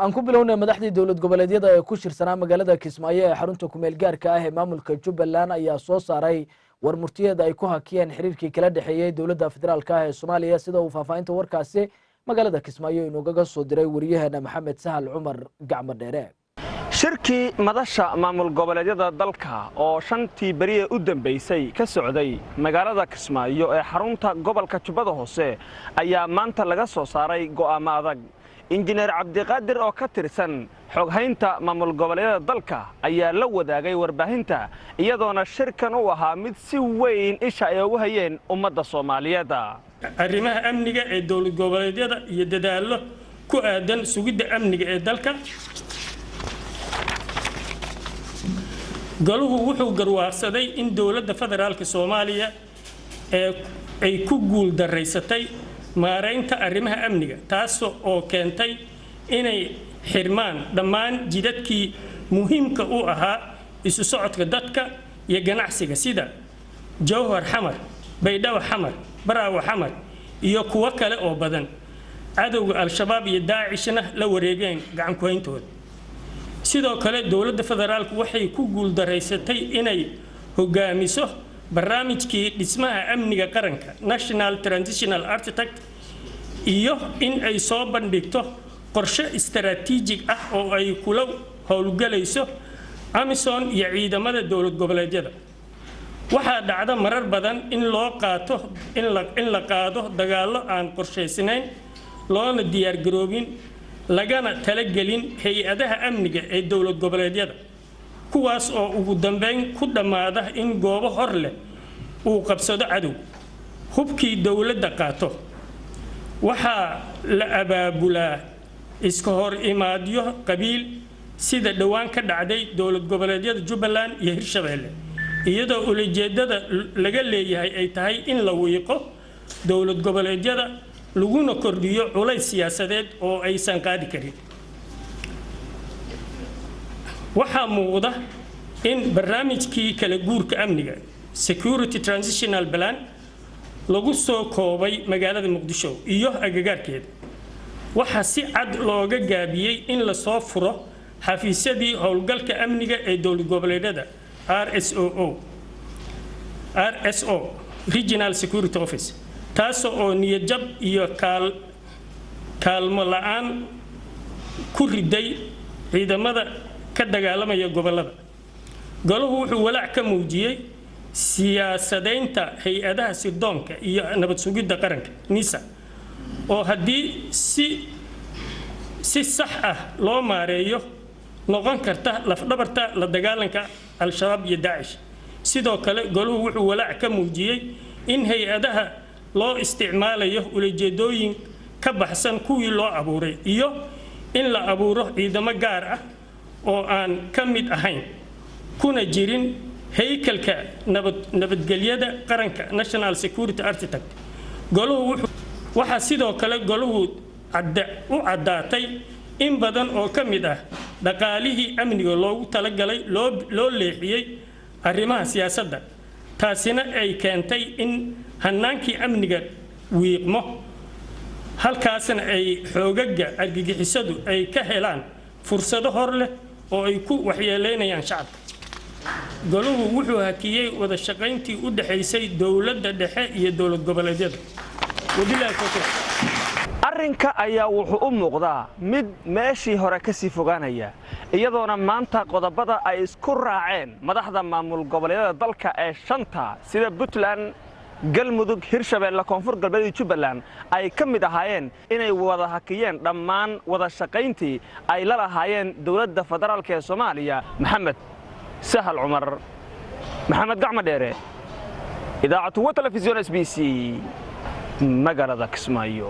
aan ku bilownay madaxdii dawlad goboleedyada ee ku shirsanaa magaalada Kismaayo ee xarunta kumeel gaarka ah ee maamulka Jubbaland ayaa soo saaray war murtiyeed ay ku hakiyeen xiriirkii kala dhaxeeyay dawladda federaalka ah ee Soomaaliya sida uu faafaynta warkaasi magaalada Kismaayo inooga soo diray wariyahana Maxamed Sahal Cumar Gacmo Dheere. shirkii madasha maamul goboleedyada dalka oo shantii bariye u dambeysay ka socday magaalada Kismaayo ee xarunta gobolka Jubbada Hoose ayaa maanta laga soo saaray go'aamo adag. injineer Cabdiqaadir oo ka tirsan xoghaynta maamul goboleedyada dalka ayaa la wadaagay warbaahinta iyadoona shirkan uu ahaa mid si weyn isha ay ugu hayeen ummadda Soomaaliyeed. arrimaha amniga ee dawlad goboleedyada iyo dadaallo ku aadan sugidda amniga ee dalka. galuhu wuxuu garwaaqsaday in dawladda federaalka Soomaaliya ay ku guul dareysatay maareynta arrimaha amniga taas oo keentay inay xirmaan dhammaan jidadkii muhiimka u ahaa isu socodka dadka iyo ganacsiga sida Jowhar Xamar, Baydhabo Xamar, Baraawo Xamar iyo kuwa kale oo badan. cadowga al-shabaab iyo daacishna la wareegeen gacan ku hayntooda. sidoo kale dawladda federaalku waxay ku guul dareysatay inay hogaamiso barnaamijkii dhismaha amniga qaranka National Transitional Architect iyo in ay soo bandhigto qorshe istaraatiijig ah oo ay kula howlgalayso Amazon iyo ciidamada dawlad goboleedyada. waxaa dhacda marar badan in la qaado dagaallo aan qorsheysnayn loona diyaar garoobin lagana talagelin hay'adaha amniga ee dawlad goboleedyada kuwaas oo ugu dambeyn ku dhamaada in goobo hor leh uu qabsado cadow hubkii dawladda qaato. waxaa la abaabulaa iska hor imaadyo qabiil sida dhawaan ka dhacday dawlad goboleedyada Jubbaland iyo Hirshabelle iyadoo ujeedada laga leeyahay ay tahay in la wiiqo dawlad goboleedyada laguna kordhiyo culays siyaasadeed oo aysan qaadi karin. waxaa muuqda in barnaamijkii kala guurka amniga Security Transitional Plan lagu soo koobay magaalada Muqdisho iyo agagaarkeeda. waxaa si cad looga gaabiyay in la soo furo xafiisyadii howlgalka amniga ee dawlad goboleedyada RSO Regional Security Office taas oo niyad jab iyo kaalmo la'aan ku riday ciidamada ka dagaalamaya gobolada. galuhu wuxuu walaac ka muujiyay siyaasadeynta hay'adaha sirdoonka iyo nabad sugidda qaranka NISA oo haddii si sax ah loo maareeyo noqon karta lafdhabarta la dagaalanka al-shabaab iyo daacish. sidoo kale galuhu wuxuu walaac ka muujiyay in hay'adaha loo isticmaalayo ujeedooyin ka baxsan kuwii loo abuuray iyo in la abuuro ciidamo gaar ah oo aan ka mid ahayn kuna jirin haykalka nabadgelyada qaranka National Security Architect. waxaa sidoo kale galuhu u caddaatay in badan oo ka mid ah dhaqaalihii amniga loogu talagalay loo leexiyay arrimaha siyaasadda taasina ay keentay in hanaankii amniga wiiqmo halkaasna ay xoogaga argagixisadu ay ka helaan fursado hor leh oo ay ku waxyeeleynayaan shacabka. galuhu wuxuu hakiyay wada shaqayntii u dhaxaysay dawladda dhexe iyo dawlad goboleedyada. arrinka ayaa wuxuu u muuqdaa mid meeshii hore ka sii fogaanaya iyadoona maanta qodobada ay isku raaceen madaxda maamul goboleedyada dalka ee shanta sida Puntland, Galmudug, Hirshabelle, Koonfur Galbeed iyo Jubbaland ay ka mid ahaayeen inay wada hakiyeen dhammaan wada shaqayntii ay la lahaayeen dawladda federaalka ee Soomaaliya. Maxamed Sahal Cumar Maxamed Gacmo Dheere idaacadda telefisyon SBC magaalada Kismaayo.